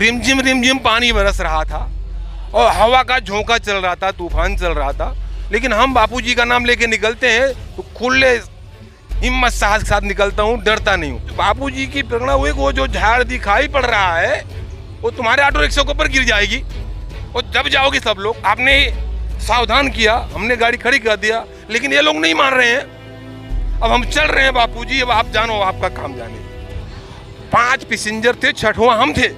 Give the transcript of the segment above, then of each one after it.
रिमझिम पानी बरस रहा था और हवा का झोंका चल रहा था, तूफान चल रहा था, लेकिन हम बापूजी का नाम लेके निकलते हैं तो खुले हिम्मत साहस के साथ निकलता हूँ, डरता नहीं हूँ। बापूजी की प्रेरणा हुई, वो जो झाड़ दिखाई पड़ रहा है वो तुम्हारे ऑटो रिक्शा के ऊपर गिर जाएगी और जब जाओगे सब लोग। आपने सावधान किया, हमने गाड़ी खड़ी कर दिया, लेकिन ये लोग नहीं मान रहे हैं। अब हम चल रहे हैं बापूजी, अब आप जानो, आपका काम जाने। 5 पैसेंजर थे, 6वां हम थे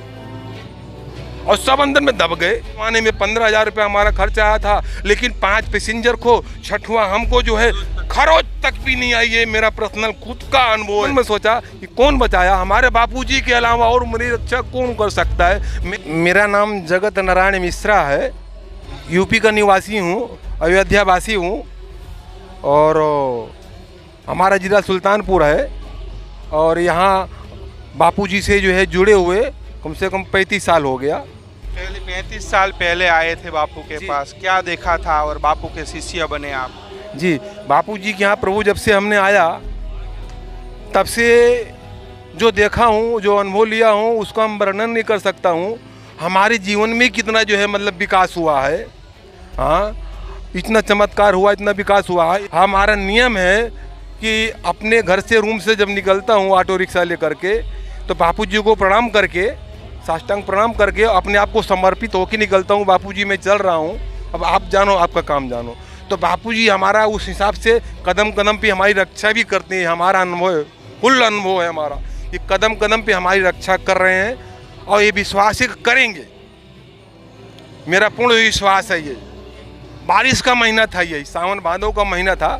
और सब अंदर में दब गए। आने में 15,000 रुपया हमारा खर्च आया था, लेकिन 5 पैसेंजर को, 6वां हमको जो है खरोच तक भी नहीं आई। ये मेरा पर्सनल खुद का अनुभव है। मैं सोचा कि कौन बचाया, हमारे बापूजी के अलावा और मेरी रक्षा कौन कर सकता है। मेरा नाम जगत नारायण मिश्रा है, यूपी का निवासी हूँ, अयोध्या वासी हूँ और हमारा जिला सुल्तानपुर है और यहाँ बापूजी से जो है जुड़े हुए कम से कम 35 साल हो गया। पहले 35 साल पहले आए थे बापू के पास, क्या देखा था और बापू के शिष्य बने आप? जी, बापूजी के यहाँ प्रभु जब से हमने आया तब से जो देखा हूँ, जो अनुभव लिया हूँ, उसको हम वर्णन नहीं कर सकता हूँ। हमारे जीवन में कितना जो है मतलब विकास हुआ है। हाँ, इतना चमत्कार हुआ, इतना विकास हुआ है। हमारा नियम है कि अपने घर से, रूम से जब निकलता हूँ ऑटो रिक्शा लेकर के, तो बापूजी को प्रणाम करके, साष्टांग प्रणाम करके अपने आप को समर्पित होकर निकलता हूँ। बापूजी मैं चल रहा हूँ, अब आप जानो, आपका काम जानो। तो बापूजी हमारा उस हिसाब से कदम कदम पे हमारी रक्षा भी करते हैं। हमारा अनुभव है, फुल अनुभव है हमारा, कि कदम कदम पे हमारी रक्षा कर रहे हैं और ये विश्वास है करेंगे। मेरा पूर्ण विश्वास है। ये बारिश का महीना था, ये सावन भादों का महीना था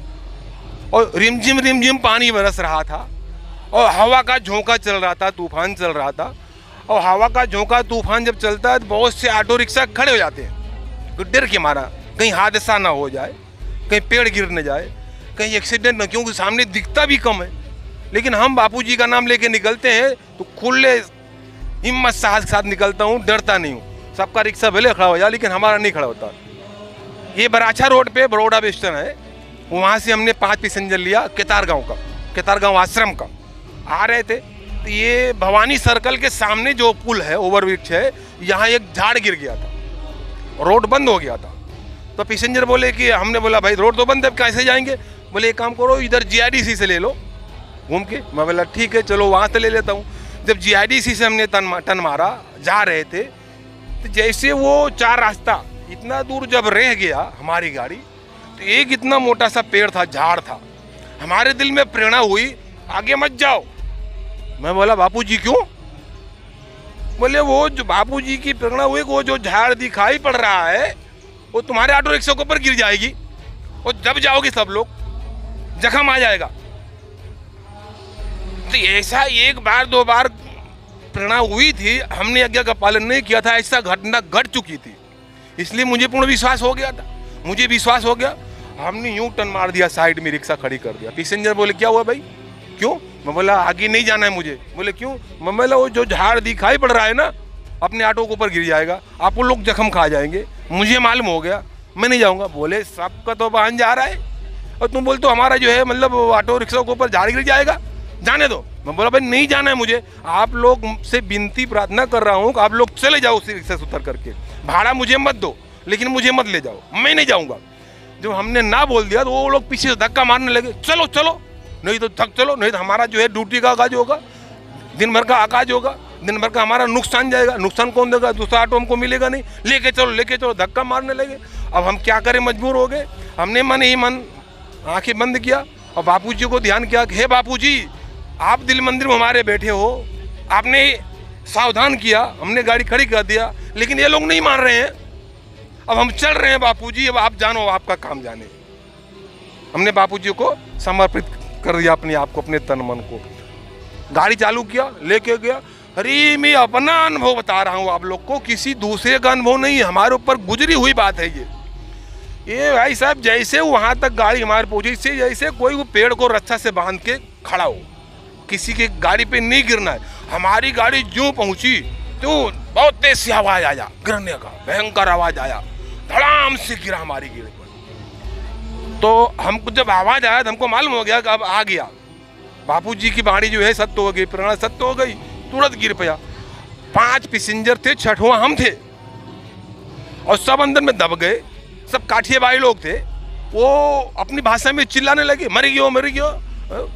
और रिमझिम पानी बरस रहा था और हवा का झोंका चल रहा था, तूफान चल रहा था। और हवा का झोंका तूफान जब चलता है तो बहुत से ऑटो रिक्शा खड़े हो जाते हैं, तो डर के मारा कहीं हादसा ना हो जाए, कहीं पेड़ गिर न जाए, कहीं एक्सीडेंट ना, क्योंकि सामने दिखता भी कम है। लेकिन हम बापूजी का नाम लेके निकलते हैं तो खुले हिम्मत साहस के साथ निकलता हूँ, डरता नहीं हूँ। सबका रिक्शा भले खड़ा हो जाए, लेकिन हमारा नहीं खड़ा होता। ये बराछा रोड पे बड़ौदा वेस्टर्न है, वहाँ से हमने 5 पैसेंजर लिया केतारगांव आश्रम का। आ रहे थे तो ये भवानी सर्कल के सामने जो पुल है, ओवरब्रिज है, यहाँ एक झाड़ गिर गया था, रोड बंद हो गया था। तो पैसेंजर बोले कि, हमने बोला भाई रोड तो बंद है, कैसे जाएंगे? बोले एक काम करो, इधर GIDC से ले लो घूम के। मैं बोला ठीक है, चलो वहाँ से ले लेता हूँ। जब GIDC से हमने टन मारा, जा रहे थे, तो जैसे वो 4 रास्ता इतना दूर जब रह गया हमारी गाड़ी, तो एक इतना मोटा सा पेड़ था, झाड़ था। हमारे दिल में प्रेरणा हुई, आगे मत जाओ। मैं बोला बापूजी क्यों? बोले वो जो बापूजी की प्रेरणा हुई, वो जो झाड़ दिखाई पड़ रहा है वो तुम्हारे ऑटो रिक्शा के ऊपर गिर जाएगी और जब जाओगे सब लोग, जख्म आ जाएगा। तो ऐसा 1 बार 2 बार प्रेरणा हुई थी, हमने आज्ञा का पालन नहीं किया था, ऐसा घटना घट चुकी थी। इसलिए मुझे पूर्ण विश्वास हो गया था, मुझे विश्वास हो गया। हमने यूं टर्न मार दिया, साइड में रिक्शा खड़ी कर दिया। पैसेंजर बोले क्या हुआ भाई, क्यों? मैं बोला आगे नहीं जाना है मुझे। बोले क्यों? मैं बोला वो जो झाड़ दिखाई पड़ रहा है ना, अपने ऑटो के ऊपर गिर जाएगा, आप लोग जख्म खा जाएंगे, मुझे मालूम हो गया, मैं नहीं जाऊँगा। बोले सबका तो बहन जा रहा है और तुम बोलते हो हमारा जो है मतलब ऑटो रिक्शा के ऊपर झाड़ गिर जाएगा, जाने दो। मैं बोला भाई नहीं जाना है मुझे, आप लोग से विनती प्रार्थना कर रहा हूँ कि आप लोग चले जाओ उसी रिक्शा से उतर करके, भाड़ा मुझे मत दो, लेकिन मुझे मत ले जाओ, मैं नहीं जाऊँगा। जब हमने ना बोल दिया तो वो लोग पीछे से धक्का मारने लगे, चलो चलो, नहीं तो थक चलो, नहीं तो हमारा जो है ड्यूटी का आगाज होगा, दिन भर का आगाज होगा, दिन भर का हमारा नुकसान जाएगा। नुकसान कौन देगा? दूसरा ऑटो हमको मिलेगा नहीं। लेके चलो, धक्का मारने लगे। अब हम क्या करें, मजबूर हो गए। हमने मन ही मन आंखें बंद किया और बापूजी को ध्यान किया कि हे बापूजी, आप दिल मंदिर में हमारे बैठे हो, आपने सावधान किया, हमने गाड़ी खड़ी कर दिया, लेकिन ये लोग नहीं मान रहे हैं। अब हम चल रहे हैं बापूजी, अब आप जानो, आपका काम जाने। हमने बापूजी को समर्पित कर दिया अपने आप को, अपने तन मन को। गाड़ी चालू किया, लेके गया। अरे मैं अपना अनुभव बता रहा हूँ आप लोग को, किसी दूसरे का अनुभव नहीं, हमारे ऊपर गुजरी हुई बात है ये भाई साहब। जैसे वहाँ तक गाड़ी हमारे पहुँची, से जैसे कोई वो पेड़ को रस्सा से बांध के खड़ा हो, किसी की गाड़ी पे नहीं गिरना है। हमारी गाड़ी जो पहुँची तो बहुत तेज से आवाज आया, गिरने का भयंकर आवाज आया, धड़ाम से गिरा हमारी गिर पर। तो हमको जब आवाज आया तो हमको मालूम हो गया कि अब आ गया बापूजी की बाणी जो है सत्य हो गई, प्रेरणा सत्य हो गई, तुरंत गिर पाया। 5 पैसेंजर थे, 6वां हम थे और सब अंदर में दब गए। सब काठियावाड़ी लोग थे। वो अपनी भाषा में चिल्लाने लगे, मर गयो मर गयो।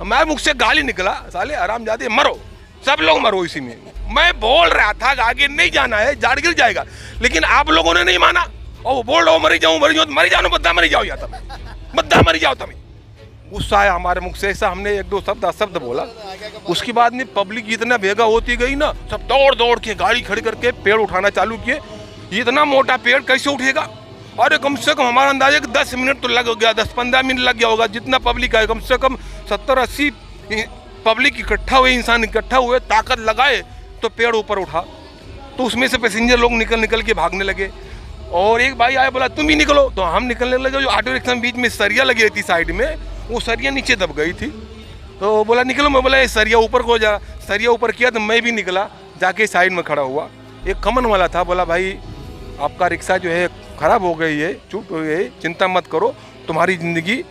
मैं मुख से गाली निकला, साले हरामजादे मरो, सब लोग मरो इसी में। मैं बोल रहा था आगे नहीं जाना है, जाड़ गिर जाएगा, लेकिन आप लोगों ने नहीं माना और वो बोल रहा हो मरी जाऊं मरी जाओ, बद्दा मरी जाओ, या बद्दा मरी जाओ तुम्हें। गुस्सा आया हमारे मुख से, ऐसा हमने 1-2 शब्द बोला। उसके बाद में पब्लिक इतना भेगा होती गई ना, सब दौड़ दौड़ के गाड़ी खड़ी करके पेड़ उठाना चालू किए। इतना मोटा पेड़ कैसे उठेगा? अरे कम से कम हमारा अंदाजा 10 मिनट तो लग गया, 10-15 मिनट लग गया होगा। जितना पब्लिक है, कम से कम 70-80 पब्लिक इकट्ठा हुए, इंसान इकट्ठा हुए, ताकत लगाए तो पेड़ ऊपर उठा। तो उसमें से पैसेंजर लोग निकल के भागने लगे। और एक भाई आया, बोला तुम ही निकलो, तो हम निकलने लगे। जो ऑटो रिक्शा में बीच में सरिया लगी रहती साइड में, वो सरिया नीचे दब गई थी। तो बोला निकलो। मैं बोला ये सरिया ऊपर को जा। सरिया ऊपर किया तो मैं भी निकला, जाके साइड में खड़ा हुआ। एक खमन वाला था, बोला भाई आपका रिक्शा जो है खराब हो गई है, चूक हो गई, चिंता मत करो, तुम्हारी ज़िंदगी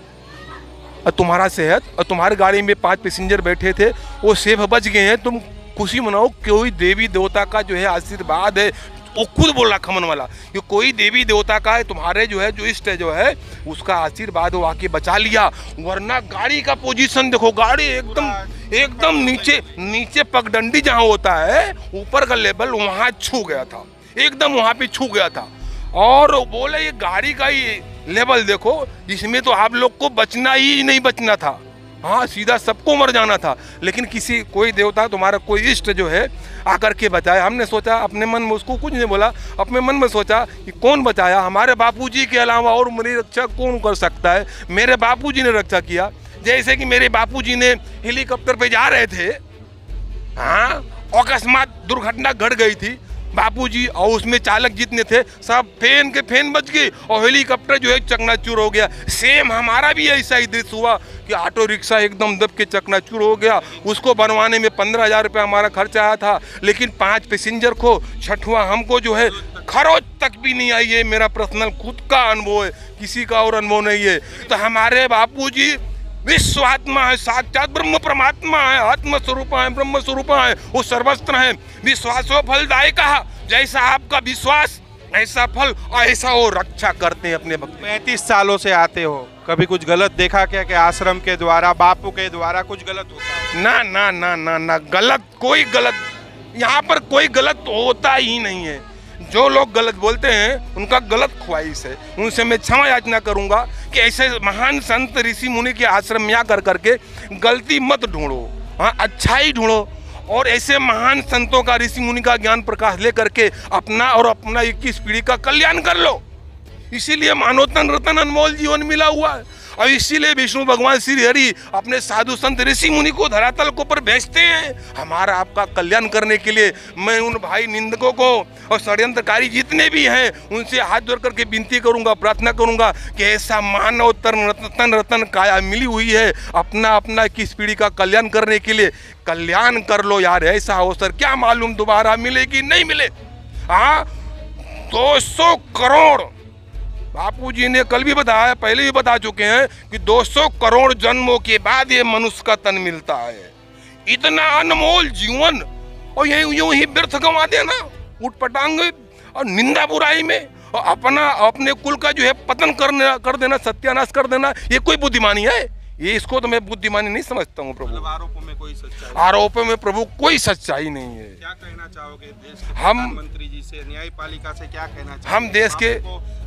और तुम्हारा सेहत और तुम्हारी गाड़ी में 5 पैसेंजर बैठे थे वो सेफ बच गए हैं, तुम खुशी मनाओ। कोई देवी देवता का जो है आशीर्वाद है। वो खुद बोल रहा खमन वाला कि कोई देवी देवता का है, तुम्हारे जो है जो इष्ट जो है उसका आशीर्वाद वो आके बचा लिया। वरना गाड़ी का पोजीशन देखो, गाड़ी एकदम नीचे पगडंडी जहाँ होता है, ऊपर का लेवल वहाँ छू गया था, एकदम वहाँ पे छू गया था। और बोले ये गाड़ी का ही लेवल देखो, इसमें तो आप लोग को बचना ही नहीं बचना था। हाँ, सीधा सबको मर जाना था। लेकिन कोई देवता, तुम्हारा कोई इष्ट जो है आकर के बचाया। हमने सोचा अपने मन में, उसको कुछ नहीं बोला, अपने मन में सोचा कि कौन बचाया, हमारे बापूजी के अलावा और मेरी रक्षा कौन कर सकता है। मेरे बापूजी ने रक्षा किया। जैसे कि मेरे बापूजी ने हेलीकॉप्टर पे जा रहे थे, हाँ, अकस्मात दुर्घटना घट गई थी। बापूजी और उसमें चालक जितने थे सब फैन के फैन बच गए और हेलीकॉप्टर जो है चकनाचूर हो गया। सेम हमारा भी ऐसा ही दृश्य हुआ कि ऑटो रिक्शा एकदम दब के चकनाचूर हो गया। उसको बनवाने में 15,000 रुपये हमारा खर्चा आया था, लेकिन 5 पैसेंजर को, 6वां हमको जो है खरोच तक भी नहीं आई है। मेरा पर्सनल खुद का अनुभव है, किसी का और अनुभव नहीं है। तो हमारे बापूजी विश्व आत्मा है, साक्षात ब्रह्म परमात्मा है, आत्म स्वरूप है, ब्रह्म स्वरूप है, वो सर्वस्त्र है। विश्वासो फलदायक, जैसा आपका विश्वास ऐसा फल, ऐसा वो रक्षा करते हैं अपने भक्त। 35 सालों से आते हो, कभी कुछ गलत देखा क्या कि आश्रम के द्वारा, बापू के द्वारा कुछ गलत होता? ना ना ना ना ना, गलत कोई गलत यहाँ पर कोई गलत होता ही नहीं है। जो लोग गलत बोलते हैं उनका गलत ख्वाहिश है, उनसे मैं क्षमा याचना करूंगा कि ऐसे महान संत ऋषि मुनि के आश्रम में आकर करके गलती मत ढूंढो, हाँ अच्छाई ढूंढो। और ऐसे महान संतों का, ऋषि मुनि का ज्ञान प्रकाश लेकर के अपना और अपना 21 पीढ़ी का कल्याण कर लो। इसीलिए मानव तन रतन अनमोल जीवन मिला हुआ है। और इसीलिए विष्णु भगवान श्री हरि अपने साधु संत ऋषि मुनि को धरातल को पर भेजते हैं, हमारा आपका कल्याण करने के लिए। मैं उन भाई निंदकों को और षड्यंत्रकारी जितने भी हैं उनसे हाथ जोड़ करके विनती करूंगा, प्रार्थना करूंगा कि ऐसा मानव तन रतन काया मिली हुई है, अपना किस पीढ़ी का कल्याण करने के लिए कल्याण कर लो यार। ऐसा अवसर क्या मालूम दोबारा मिले कि नहीं मिले। हाँ, 200 करोड़ बापूजी ने कल भी बताया, पहले भी बता चुके हैं कि 200 करोड़ जन्मों के बाद ये मनुष्य का तन मिलता है। इतना अनमोल जीवन और यूं ही व्यर्थ गंवा देना, उठपटांग और निंदा बुराई में, और अपने कुल का जो है पतन कर देना, सत्यानाश कर देना, ये कोई बुद्धिमानी है? ये इसको तो मैं बुद्धिमानी नहीं समझता हूँ प्रभु। आरोपों में कोई सच्चाई, आरोपों में प्रभु कोई सच्चाई नहीं है। क्या कहना चाहोगे देश के हम मंत्री जी से, न्यायपालिका से क्या कहना चाहोगे? हम देश के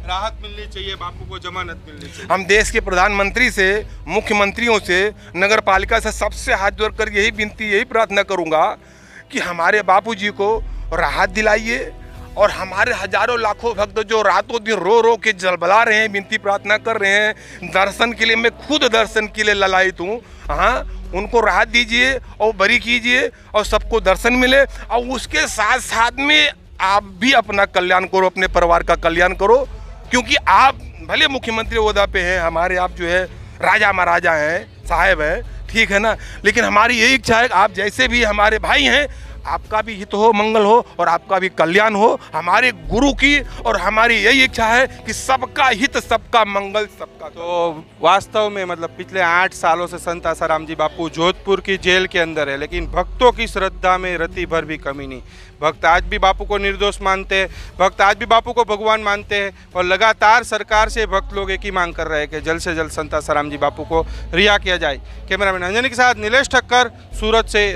राहत मिलनी चाहिए, बापू को जमानत मिलनी चाहिए। हम देश के प्रधानमंत्री से, मुख्यमंत्रियों से, नगर पालिका से सबसे हाथ जोड़कर यही विनती, यही प्रार्थना करूंगा कि हमारे बापूजी को राहत दिलाइए। और हमारे हजारों लाखों भक्त जो रातों दिन रो के जलबला रहे हैं, विनती प्रार्थना कर रहे हैं दर्शन के लिए, मैं खुद दर्शन के लिए ललायित हूँ। हाँ, उनको राहत दीजिए और बरी कीजिए और सबको दर्शन मिले। और उसके साथ साथ में आप भी अपना कल्याण करो, अपने परिवार का कल्याण करो, क्योंकि आप भले मुख्यमंत्री ओहदा पे हैं, हमारे आप जो है राजा महाराजा हैं, साहेब हैं, ठीक है ना, लेकिन हमारी यही इच्छा है कि आप जैसे भी हमारे भाई हैं, आपका भी हित हो, मंगल हो और आपका भी कल्याण हो। हमारे गुरु की और हमारी यही इच्छा है कि सबका हित, सबका मंगल, सबका। तो वास्तव में मतलब पिछले 8 सालों से संत आसाराम जी बापू जोधपुर की जेल के अंदर है, लेकिन भक्तों की श्रद्धा में रति भर भी कमी नहीं। भक्त आज भी बापू को निर्दोष मानते हैं, भक्त आज भी बापू को भगवान मानते हैं और लगातार सरकार से भक्त लोग एक ही मांग कर रहे हैं कि जल्द से जल्द संत आसाराम जी बापू को रिहा किया जाए। कैमरामैन अंजनी के साथ नीलेश ठक्कर, सूरत से।